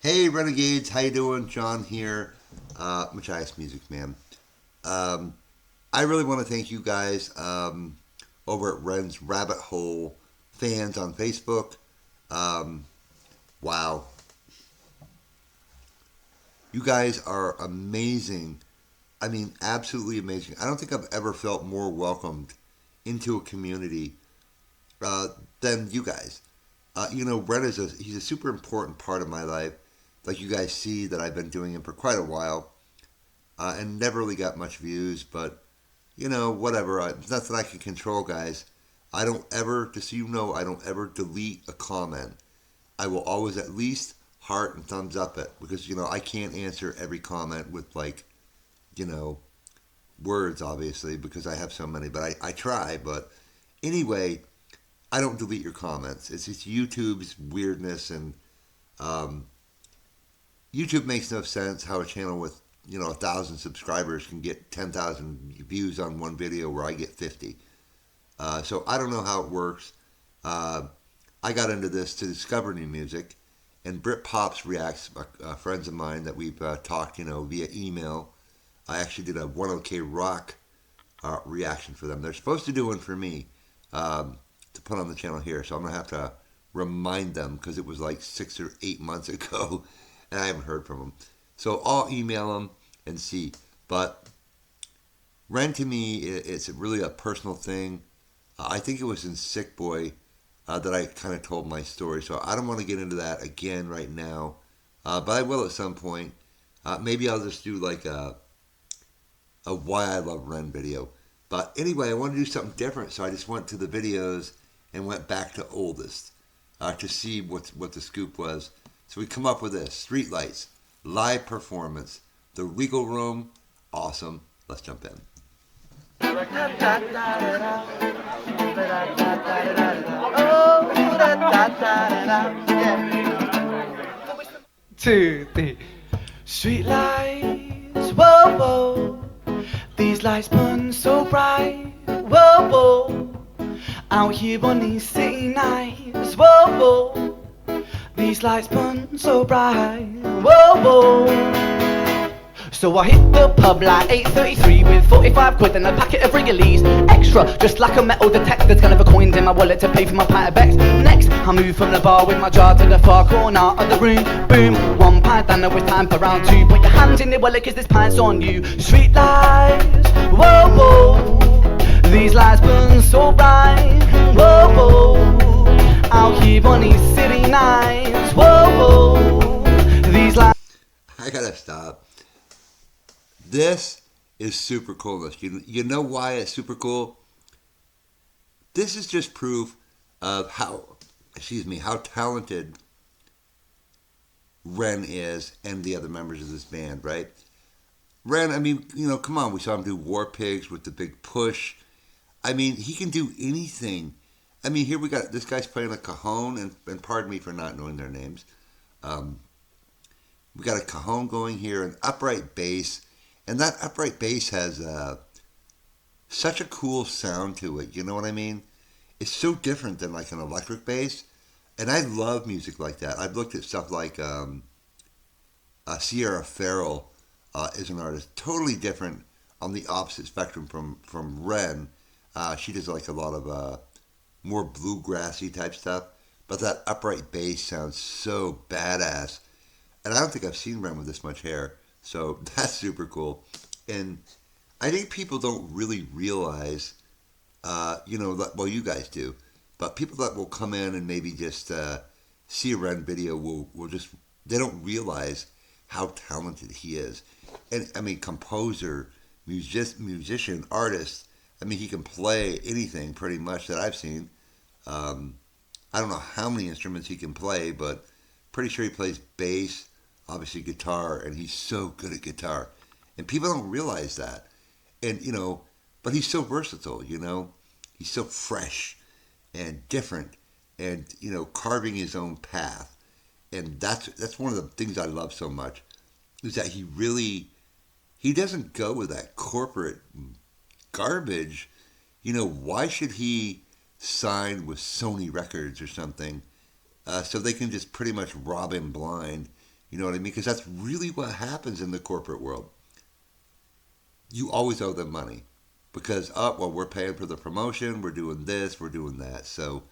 Hey Renegades, how you doing? John here, Machias Music Man. Um, I really want to thank you guys over at Ren's Rabbit Hole fans on Facebook. Um, wow, you guys are amazing. I mean, absolutely amazing. I don't think I've ever felt more welcomed into a community uh, than you guys. Ren he's a super important part of my life. Like you guys see that I've been doing him for quite a while. And never really got much views, but whatever. It's nothing I can control, guys. I don't ever, just so you know, I don't ever delete a comment. I will always at least heart and thumbs up it because I can't answer every comment with you know words, obviously, because I have so many. But I try. But anyway, I don't delete your comments. It's just YouTube's weirdness, and um, YouTube makes no sense how a channel with 1,000 subscribers can get 10,000 views on one video where I get 50. So I don't know how it works. Uh, I got into this to discover new music, and Brit Pops reacts. Friends of mine that we've talked, via email. I actually did a 1OK Rock reaction for them. They're supposed to do one for me to put on the channel here, so I'm gonna have to remind them because it was like 6 or 8 months ago, and I haven't heard from them. So I'll email them and see. But Ren to me, it's really a personal thing. I think it was in Sick Boy that I kind of told my story, so I don't want to get into that again right now, but I will at some point. Maybe I'll just do like a Why I Love Ren video. But anyway, I want to do something different, so I just went to the videos and went back to oldest to see what the scoop was. So we come up with this: Streetlights, live performance, the Regal Room, awesome. Let's jump in. Two, three. Street lights, whoa, whoa. These lights burn so bright, whoa, whoa. Out here on these city nights, whoa, whoa. These lights burn so bright, whoa, whoa. So I hit the pub like 8:33 with 45 quid and a packet of Wrigley's extra, just like a metal detector. Gonna have coins in my wallet to pay for my pint of Becks. Next, I move from the bar with my jar to the far corner of the room. Boom, 1 pint, and now it's time for round two. Put your hands in the wallet 'cause this pint's on you. Street lights, whoa, whoa. These lights burn so bright, whoa, whoa. Out here on these city nights, whoa, whoa. These lights. I gotta stop. This is super cool. You know why it's super cool? This is just proof of how talented Ren is and the other members of this band, right? Ren, I mean, come on, we saw him do War Pigs with the big push. I mean, he can do anything. I mean, here we got this guy's playing a cajon, and pardon me for not knowing their names. Um, we got a cajon going here, an upright bass, and that upright bass has such a cool sound to it. You know what I mean? It's so different than like an electric bass, and I love music like that. I've looked at stuff like Sierra Farrell is an artist totally different on the opposite spectrum from Ren. She does like a lot of more bluegrassy type stuff, but that upright bass sounds so badass. And I don't think I've seen Ren with this much hair, so that's super cool. And I think people don't really realize, well, you guys do, but people that will come in and maybe just see a Ren video will just, they don't realize how talented he is. And I mean, composer, musician, artist. I mean, he can play anything pretty much that I've seen. Um, I don't know how many instruments he can play, but pretty sure he plays bass, obviously guitar, and he's so good at guitar. And people don't realize that. And, but he's so versatile, He's so fresh and different and, carving his own path. And that's one of the things I love so much is that he doesn't go with that corporate garbage. Why should he sign with Sony Records or something so they can just pretty much rob him blind You know what I mean? Because that's really what happens in the corporate world. You always owe them money because, oh, well, we're paying for the promotion, we're doing this, we're doing that. So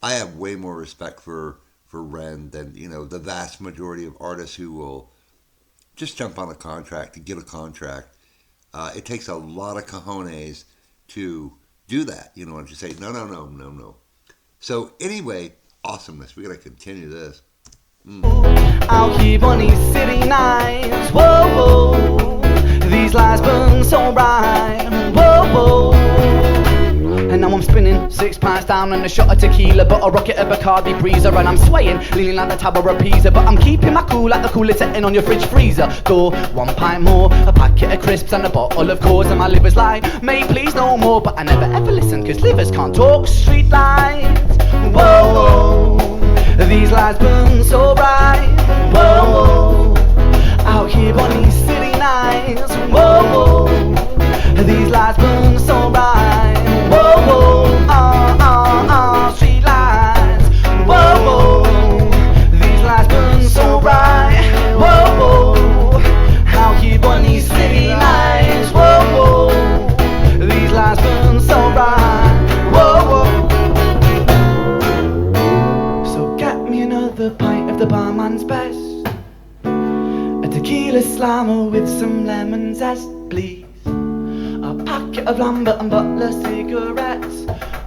I have way more respect for Ren than, the vast majority of artists who will just jump on a contract to get a contract. It takes a lot of cojones to do that, and to say, no, no, no, no, no. So anyway, awesomeness. We got to continue this. I'll keep on these city nights. Whoa, whoa. These lights burn so bright. Whoa, whoa. And now I'm spinning 6 pints down and a shot of tequila, but a rocket of Bacardi Breezer, and I'm swaying, leaning like the Tower of Pisa, but I'm keeping my cool like the coolest setting on your fridge freezer. Go 1 pint more, a packet of crisps and a bottle of Coors, and my liver's like, mate, please no more, but I never ever listen, cause livers can't talk. Street lights, whoa, whoa. These lights burn so bright, whoa, whoa. Out here on these city nights, whoa, whoa. These lights burn so bright, whoa, whoa, street lights, whoa, whoa. These lights burn so bright, whoa, whoa. Out here on these city nights, whoa, whoa. These lights burn so bright, whoa, whoa. So get me another pint of the barman's best, a tequila slammer with some lemon zest, please. A packet of Lambert and Butler cigarettes.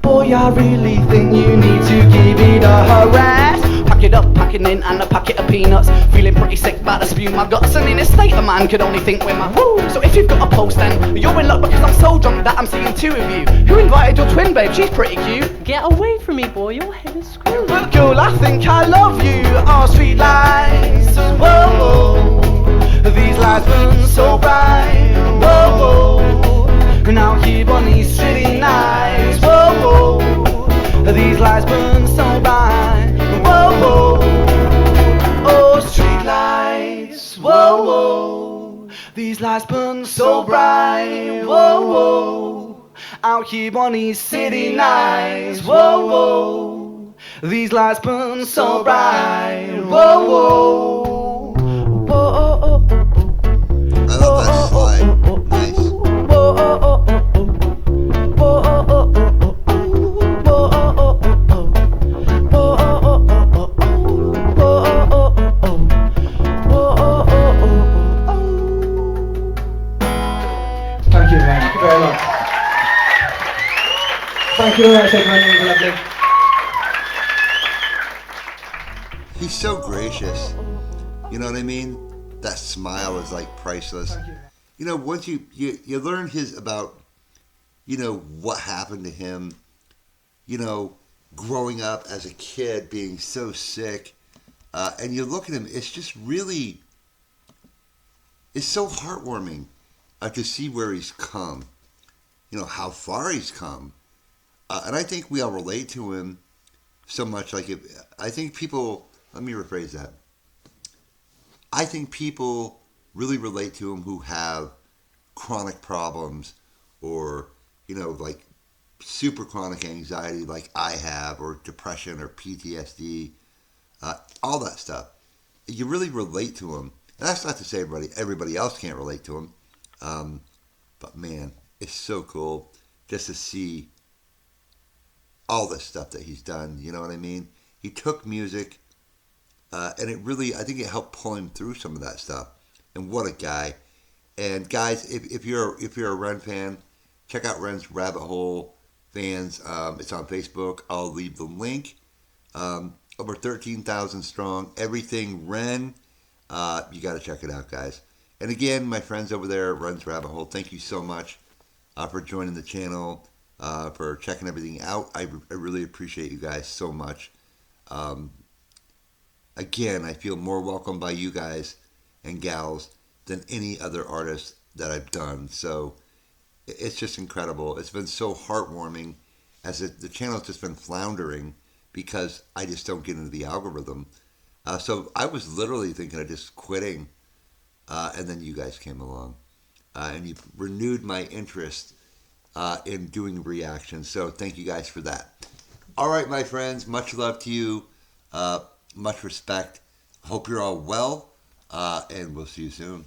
Boy, I really think you need to give it a rest. Pack it up, packing in, and a packet of peanuts. Feeling pretty sick, about to spew my guts. And in a state a man could only think with my woo. So if you've got a post, then you're in luck, because I'm so drunk that I'm seeing 2 of you. Who invited your twin, babe? She's pretty cute. Get away from me, boy, your head is screwed. Well, girl, I think I love you. Our street lights, whoa, whoa. These lights burn so bright, whoa, whoa. And out here on these city nights, whoa, whoa. These lights burn so bright, whoa, whoa. Oh, street lights, whoa, whoa. These lights burn so bright, whoa, whoa. Out here on these city nights, whoa, whoa. These lights burn so bright, whoa, whoa. Whoa, oh, oh, oh. I love that slide. Nice. Thank you very much. Thank you very much, everyone. It was lovely. He's so gracious. You know what I mean? That smile is like priceless. Once you learn about what happened to him, growing up as a kid, being so sick, and you look at him, it's just really, it's so heartwarming to see where he's come, how far he's come. And I think we all relate to him so much. I think people, let me rephrase that. I think people really relate to him who have chronic problems or, like super chronic anxiety like I have, or depression or PTSD, all that stuff. You really relate to him. And that's not to say everybody else can't relate to him. But man, it's so cool just to see all the stuff that he's done. You know what I mean? He took music, and it really, I think it helped pull him through some of that stuff. And what a guy. And guys, if you're a Ren fan, check out Ren's Rabbit Hole Fans. It's on Facebook. I'll leave the link. Over 13,000 strong. Everything Ren. You got to check it out, guys. And again, my friends over there at Ren's Rabbit Hole, thank you so much for joining the channel, for checking everything out. I really appreciate you guys so much. Again, I feel more welcomed by you guys and gals than any other artist that I've done. So it's just incredible. It's been so heartwarming as the channel's just been floundering because I just don't get into the algorithm. So I was literally thinking of just quitting, and then you guys came along, and you renewed my interest in doing reactions. So thank you guys for that. All right, my friends, much love to you. Much respect. Hope you're all well, and we'll see you soon.